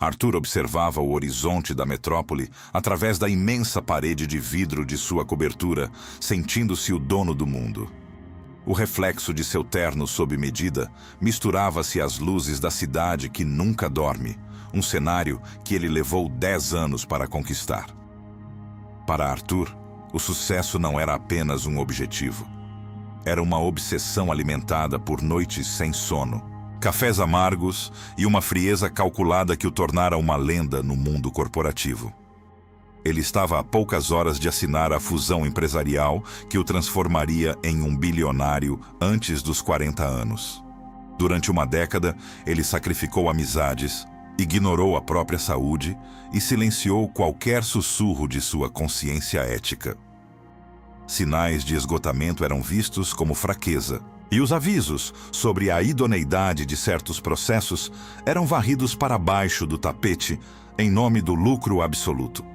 Arthur observava o horizonte da metrópole através da imensa parede de vidro de sua cobertura, sentindo-se o dono do mundo. O reflexo de seu terno sob medida misturava-se às luzes da cidade que nunca dorme, um cenário que ele levou 10 anos para conquistar. Para Arthur, o sucesso não era apenas um objetivo. Era uma obsessão alimentada por noites sem sono, cafés amargos e uma frieza calculada que o tornara uma lenda no mundo corporativo. Ele estava a poucas horas de assinar a fusão empresarial que o transformaria em um bilionário antes dos 40 anos. Durante uma década, ele sacrificou amizades, ignorou a própria saúde e silenciou qualquer sussurro de sua consciência ética. Sinais de esgotamento eram vistos como fraqueza, e os avisos sobre a idoneidade de certos processos eram varridos para baixo do tapete em nome do lucro absoluto.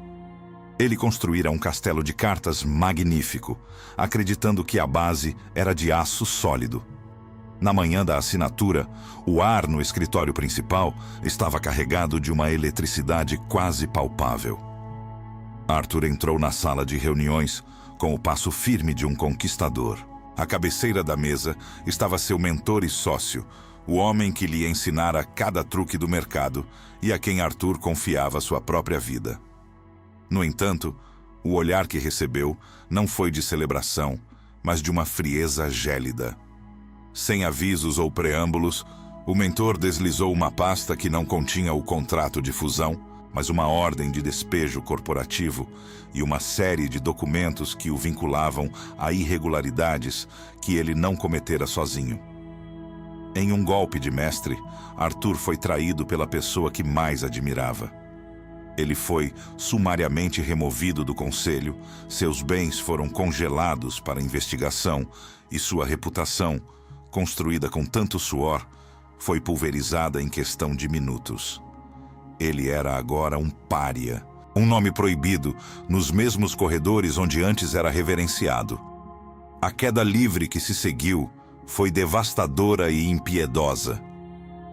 Ele construíra um castelo de cartas magnífico, acreditando que a base era de aço sólido. Na manhã da assinatura, o ar no escritório principal estava carregado de uma eletricidade quase palpável. Arthur entrou na sala de reuniões com o passo firme de um conquistador. À cabeceira da mesa estava seu mentor e sócio, o homem que lhe ensinara cada truque do mercado e a quem Arthur confiava sua própria vida. No entanto, o olhar que recebeu não foi de celebração, mas de uma frieza gélida. Sem avisos ou preâmbulos, o mentor deslizou uma pasta que não continha o contrato de fusão, mas uma ordem de despejo corporativo e uma série de documentos que o vinculavam a irregularidades que ele não cometera sozinho. Em um golpe de mestre, Arthur foi traído pela pessoa que mais admirava. Ele foi sumariamente removido do conselho, seus bens foram congelados para investigação e sua reputação, construída com tanto suor, foi pulverizada em questão de minutos. Ele era agora um pária, um nome proibido nos mesmos corredores onde antes era reverenciado. A queda livre que se seguiu foi devastadora e impiedosa.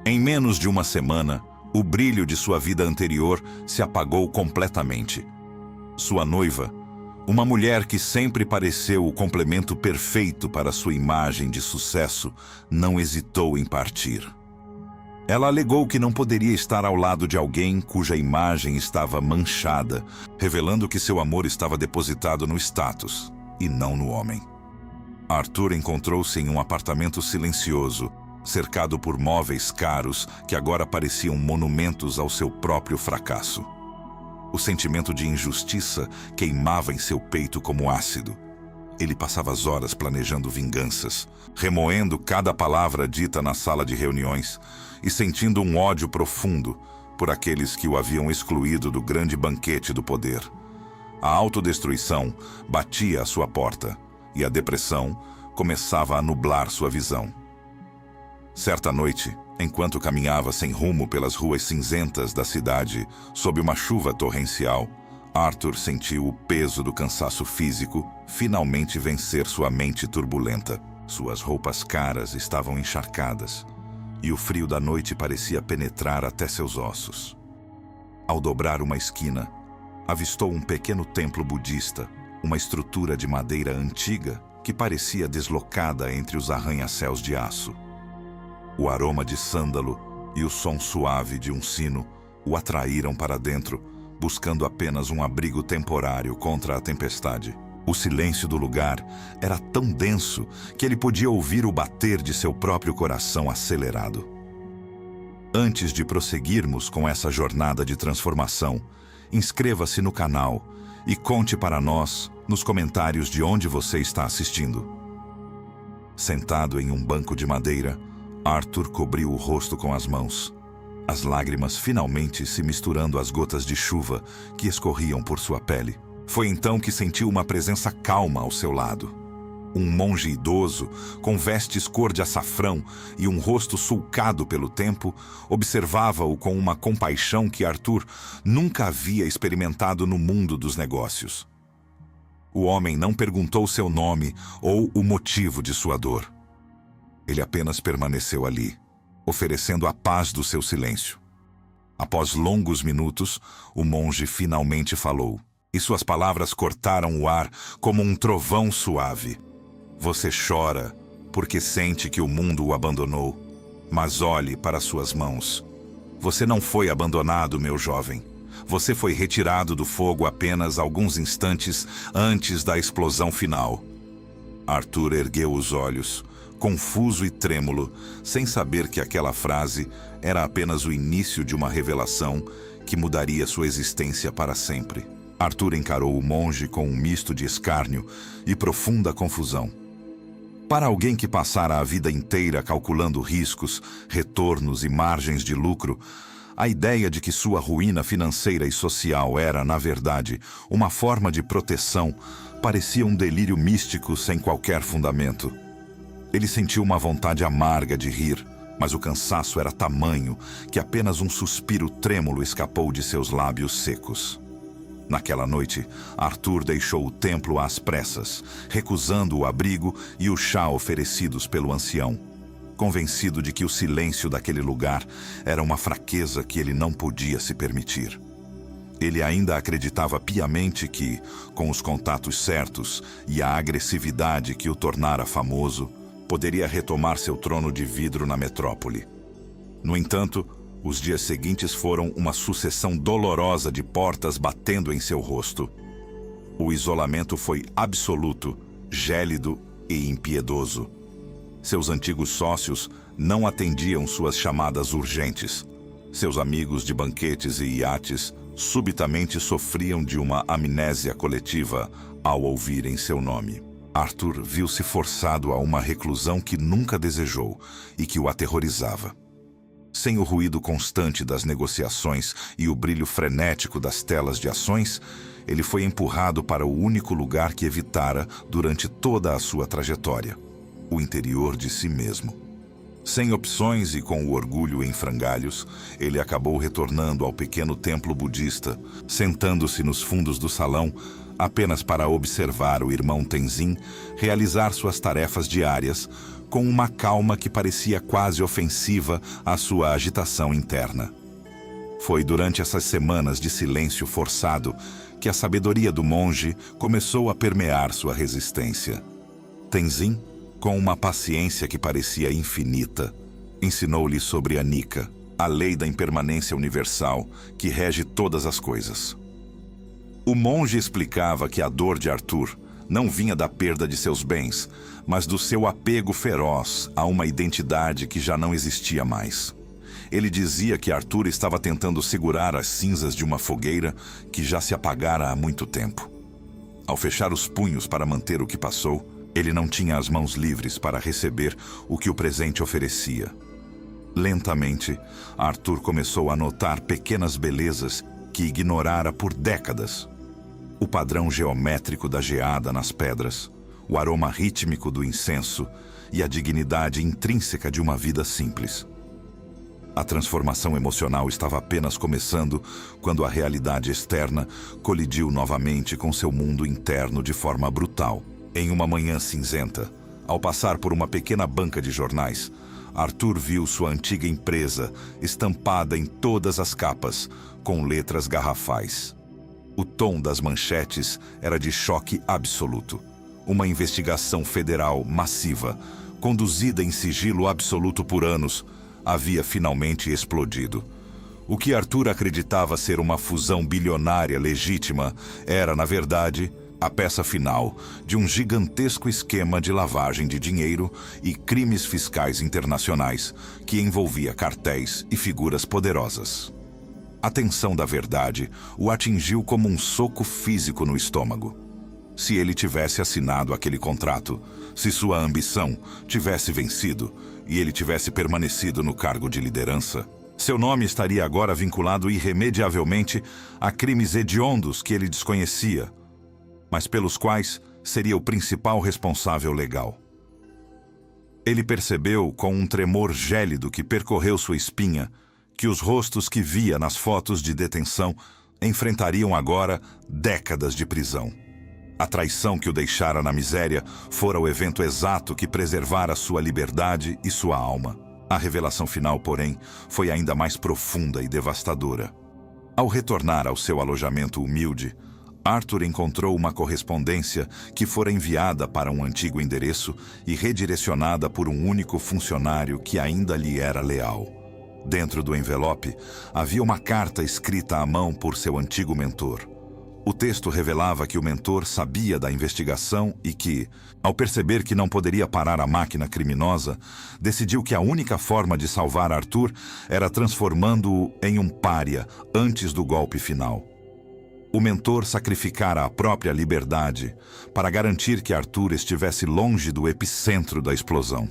Em menos de uma semana, o brilho de sua vida anterior se apagou completamente. Sua noiva, uma mulher que sempre pareceu o complemento perfeito para sua imagem de sucesso, não hesitou em partir. Ela alegou que não poderia estar ao lado de alguém cuja imagem estava manchada, revelando que seu amor estava depositado no status e não no homem. Arthur encontrou-se em um apartamento silencioso, cercado por móveis caros que agora pareciam monumentos ao seu próprio fracasso. O sentimento de injustiça queimava em seu peito como ácido. Ele passava as horas planejando vinganças, remoendo cada palavra dita na sala de reuniões e sentindo um ódio profundo por aqueles que o haviam excluído do grande banquete do poder. A autodestruição batia à sua porta e a depressão começava a nublar sua visão. Certa noite, enquanto caminhava sem rumo pelas ruas cinzentas da cidade, sob uma chuva torrencial, Arthur sentiu o peso do cansaço físico finalmente vencer sua mente turbulenta. Suas roupas caras estavam encharcadas e o frio da noite parecia penetrar até seus ossos. Ao dobrar uma esquina, avistou um pequeno templo budista, uma estrutura de madeira antiga que parecia deslocada entre os arranha-céus de aço. O aroma de sândalo e o som suave de um sino o atraíram para dentro, buscando apenas um abrigo temporário contra a tempestade. O silêncio do lugar era tão denso que ele podia ouvir o bater de seu próprio coração acelerado. Antes de prosseguirmos com essa jornada de transformação, inscreva-se no canal e conte para nós nos comentários de onde você está assistindo. Sentado em um banco de madeira, Arthur cobriu o rosto com as mãos, as lágrimas finalmente se misturando às gotas de chuva que escorriam por sua pele. Foi então que sentiu uma presença calma ao seu lado. Um monge idoso, com vestes cor de açafrão e um rosto sulcado pelo tempo, observava-o com uma compaixão que Arthur nunca havia experimentado no mundo dos negócios. O homem não perguntou seu nome ou o motivo de sua dor. Ele apenas permaneceu ali, oferecendo a paz do seu silêncio. Após longos minutos, o monge finalmente falou, e suas palavras cortaram o ar como um trovão suave. Você chora porque sente que o mundo o abandonou, mas olhe para suas mãos. Você não foi abandonado, meu jovem. Você foi retirado do fogo apenas alguns instantes antes da explosão final. Arthur ergueu os olhos, confuso e trêmulo, sem saber que aquela frase era apenas o início de uma revelação que mudaria sua existência para sempre. Arthur encarou o monge com um misto de escárnio e profunda confusão. Para alguém que passara a vida inteira calculando riscos, retornos e margens de lucro, a ideia de que sua ruína financeira e social era, na verdade, uma forma de proteção, parecia um delírio místico sem qualquer fundamento. Ele sentiu uma vontade amarga de rir, mas o cansaço era tamanho que apenas um suspiro trêmulo escapou de seus lábios secos. Naquela noite, Arthur deixou o templo às pressas, recusando o abrigo e o chá oferecidos pelo ancião, convencido de que o silêncio daquele lugar era uma fraqueza que ele não podia se permitir. Ele ainda acreditava piamente que, com os contatos certos e a agressividade que o tornara famoso, poderia retomar seu trono de vidro na metrópole. No entanto, os dias seguintes foram uma sucessão dolorosa de portas batendo em seu rosto. O isolamento foi absoluto, gélido e impiedoso. Seus antigos sócios não atendiam suas chamadas urgentes. Seus amigos de banquetes e iates subitamente sofriam de uma amnésia coletiva ao ouvirem seu nome. Arthur viu-se forçado a uma reclusão que nunca desejou e que o aterrorizava. Sem o ruído constante das negociações e o brilho frenético das telas de ações, ele foi empurrado para o único lugar que evitara durante toda a sua trajetória, o interior de si mesmo. Sem opções e com o orgulho em frangalhos, ele acabou retornando ao pequeno templo budista, sentando-se nos fundos do salão apenas para observar o irmão Tenzin realizar suas tarefas diárias com uma calma que parecia quase ofensiva à sua agitação interna. Foi durante essas semanas de silêncio forçado que a sabedoria do monge começou a permear sua resistência. Tenzin, com uma paciência que parecia infinita, ensinou-lhe sobre a Nika, a lei da impermanência universal que rege todas as coisas. O monge explicava que a dor de Arthur não vinha da perda de seus bens, mas do seu apego feroz a uma identidade que já não existia mais. Ele dizia que Arthur estava tentando segurar as cinzas de uma fogueira que já se apagara há muito tempo. Ao fechar os punhos para manter o que passou, ele não tinha as mãos livres para receber o que o presente oferecia. Lentamente, Arthur começou a notar pequenas belezas que ignorara por décadas. O padrão geométrico da geada nas pedras, o aroma rítmico do incenso e a dignidade intrínseca de uma vida simples. A transformação emocional estava apenas começando quando a realidade externa colidiu novamente com seu mundo interno de forma brutal. Em uma manhã cinzenta, ao passar por uma pequena banca de jornais, Arthur viu sua antiga empresa estampada em todas as capas, com letras garrafais. O tom das manchetes era de choque absoluto. Uma investigação federal massiva, conduzida em sigilo absoluto por anos, havia finalmente explodido. O que Arthur acreditava ser uma fusão bilionária legítima era, na verdade, a peça final de um gigantesco esquema de lavagem de dinheiro e crimes fiscais internacionais que envolvia cartéis e figuras poderosas. A tensão da verdade o atingiu como um soco físico no estômago. Se ele tivesse assinado aquele contrato, se sua ambição tivesse vencido e ele tivesse permanecido no cargo de liderança, seu nome estaria agora vinculado irremediavelmente a crimes hediondos que ele desconhecia, mas pelos quais seria o principal responsável legal. Ele percebeu, com um tremor gélido que percorreu sua espinha, que os rostos que via nas fotos de detenção enfrentariam agora décadas de prisão. A traição que o deixara na miséria fora o evento exato que preservara sua liberdade e sua alma. A revelação final, porém, foi ainda mais profunda e devastadora. Ao retornar ao seu alojamento humilde, Arthur encontrou uma correspondência que fora enviada para um antigo endereço e redirecionada por um único funcionário que ainda lhe era leal. Dentro do envelope, havia uma carta escrita à mão por seu antigo mentor. O texto revelava que o mentor sabia da investigação e que, ao perceber que não poderia parar a máquina criminosa, decidiu que a única forma de salvar Arthur era transformando-o em um pária antes do golpe final. O mentor sacrificara a própria liberdade para garantir que Arthur estivesse longe do epicentro da explosão.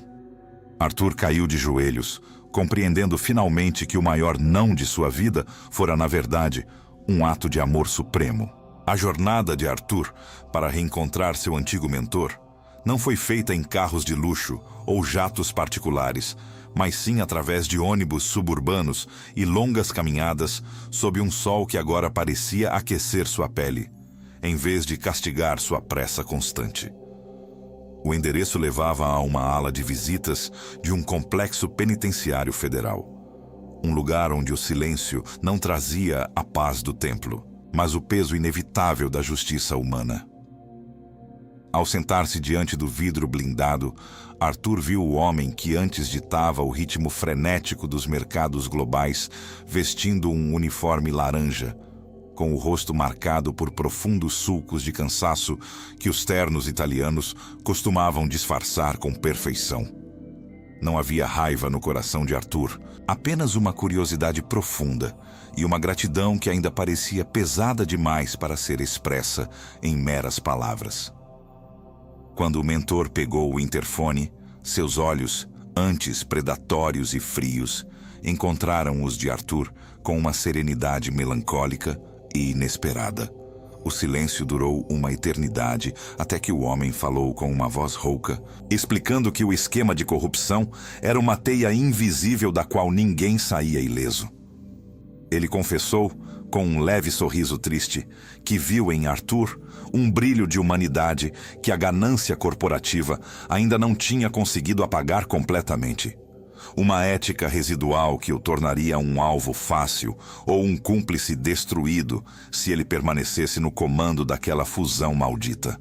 Arthur caiu de joelhos, compreendendo finalmente que o maior não de sua vida fora, na verdade, um ato de amor supremo. A jornada de Arthur para reencontrar seu antigo mentor não foi feita em carros de luxo ou jatos particulares, mas sim através de ônibus suburbanos e longas caminhadas sob um sol que agora parecia aquecer sua pele, em vez de castigar sua pressa constante. O endereço levava a uma ala de visitas de um complexo penitenciário federal. Um lugar onde o silêncio não trazia a paz do templo, mas o peso inevitável da justiça humana. Ao sentar-se diante do vidro blindado, Arthur viu o homem que antes ditava o ritmo frenético dos mercados globais, vestindo um uniforme laranja, com o rosto marcado por profundos sulcos de cansaço que os ternos italianos costumavam disfarçar com perfeição. Não havia raiva no coração de Arthur, apenas uma curiosidade profunda e uma gratidão que ainda parecia pesada demais para ser expressa em meras palavras. Quando o mentor pegou o interfone, seus olhos, antes predatórios e frios, encontraram os de Arthur com uma serenidade melancólica e inesperada. O silêncio durou uma eternidade até que o homem falou com uma voz rouca, explicando que o esquema de corrupção era uma teia invisível da qual ninguém saía ileso. Ele confessou, com um leve sorriso triste, que viu em Arthur um brilho de humanidade que a ganância corporativa ainda não tinha conseguido apagar completamente. Uma ética residual que o tornaria um alvo fácil ou um cúmplice destruído se ele permanecesse no comando daquela fusão maldita.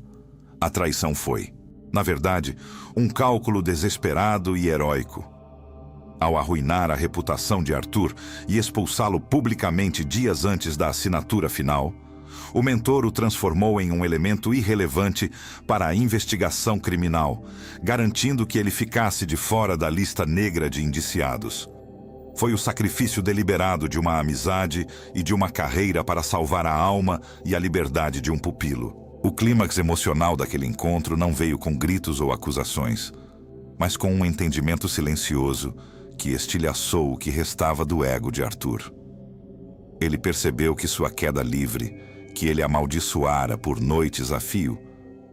A traição foi, na verdade, um cálculo desesperado e heróico. Ao arruinar a reputação de Arthur e expulsá-lo publicamente dias antes da assinatura final, o mentor o transformou em um elemento irrelevante para a investigação criminal, garantindo que ele ficasse de fora da lista negra de indiciados. Foi o sacrifício deliberado de uma amizade e de uma carreira para salvar a alma e a liberdade de um pupilo. O clímax emocional daquele encontro não veio com gritos ou acusações, mas com um entendimento silencioso que estilhaçou o que restava do ego de Arthur. Ele percebeu que sua queda livre, que ele amaldiçoara por noites a fio,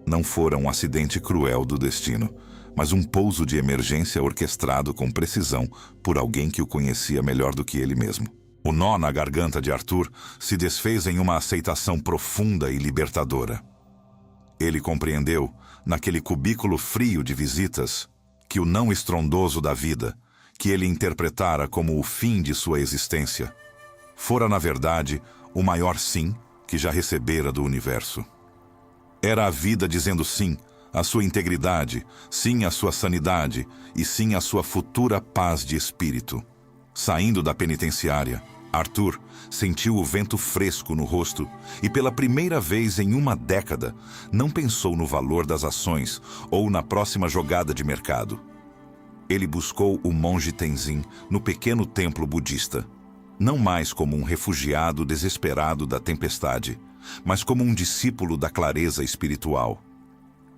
não fora um acidente cruel do destino, mas um pouso de emergência orquestrado com precisão por alguém que o conhecia melhor do que ele mesmo. O nó na garganta de Arthur se desfez em uma aceitação profunda e libertadora. Ele compreendeu, naquele cubículo frio de visitas, que o não estrondoso da vida, que ele interpretara como o fim de sua existência, fora, na verdade, o maior sim que já recebera do universo. Era a vida dizendo sim à sua integridade, sim à sua sanidade e sim à sua futura paz de espírito. Saindo da penitenciária, Arthur sentiu o vento fresco no rosto e, pela primeira vez em uma década, não pensou no valor das ações ou na próxima jogada de mercado. Ele buscou o monge Tenzin no pequeno templo budista, não mais como um refugiado desesperado da tempestade, mas como um discípulo da clareza espiritual.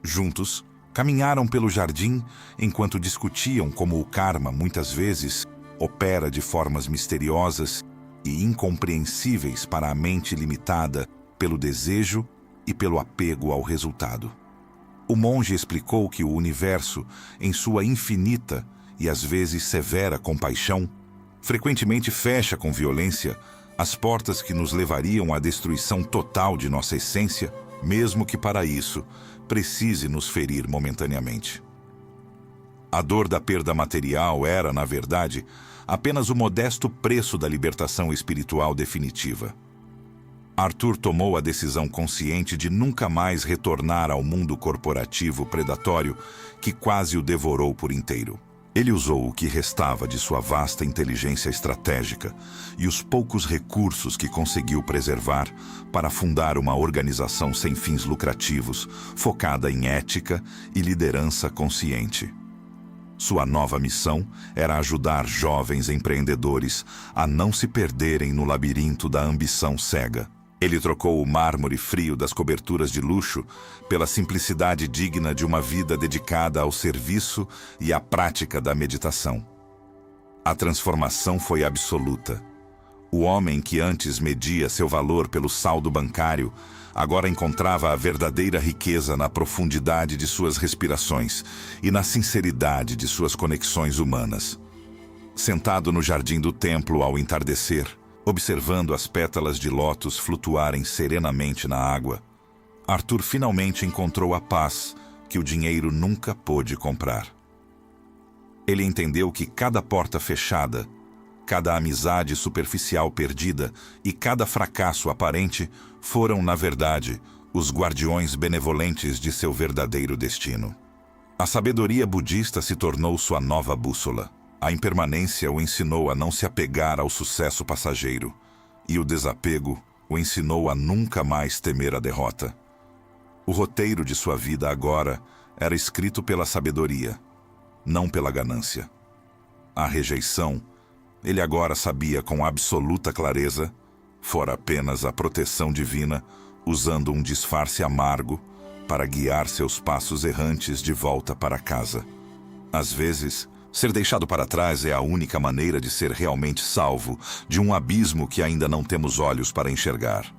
Juntos, caminharam pelo jardim enquanto discutiam como o karma, muitas vezes, opera de formas misteriosas e incompreensíveis para a mente limitada pelo desejo e pelo apego ao resultado. O monge explicou que o universo, em sua infinita e às vezes severa compaixão, frequentemente fecha com violência as portas que nos levariam à destruição total de nossa essência, mesmo que para isso precise nos ferir momentaneamente. A dor da perda material era, na verdade, apenas o modesto preço da libertação espiritual definitiva. Arthur tomou a decisão consciente de nunca mais retornar ao mundo corporativo predatório que quase o devorou por inteiro. Ele usou o que restava de sua vasta inteligência estratégica e os poucos recursos que conseguiu preservar para fundar uma organização sem fins lucrativos, focada em ética e liderança consciente. Sua nova missão era ajudar jovens empreendedores a não se perderem no labirinto da ambição cega. Ele trocou o mármore frio das coberturas de luxo pela simplicidade digna de uma vida dedicada ao serviço e à prática da meditação. A transformação foi absoluta. O homem que antes media seu valor pelo saldo bancário, agora encontrava a verdadeira riqueza na profundidade de suas respirações e na sinceridade de suas conexões humanas. Sentado no jardim do templo ao entardecer, observando as pétalas de lótus flutuarem serenamente na água, Arthur finalmente encontrou a paz que o dinheiro nunca pôde comprar. Ele entendeu que cada porta fechada, cada amizade superficial perdida e cada fracasso aparente foram, na verdade, os guardiões benevolentes de seu verdadeiro destino. A sabedoria budista se tornou sua nova bússola. A impermanência o ensinou a não se apegar ao sucesso passageiro, e o desapego o ensinou a nunca mais temer a derrota. O roteiro de sua vida agora era escrito pela sabedoria, não pela ganância. A rejeição, ele agora sabia com absoluta clareza, fora apenas a proteção divina, usando um disfarce amargo para guiar seus passos errantes de volta para casa. Às vezes, ser deixado para trás é a única maneira de ser realmente salvo de um abismo que ainda não temos olhos para enxergar.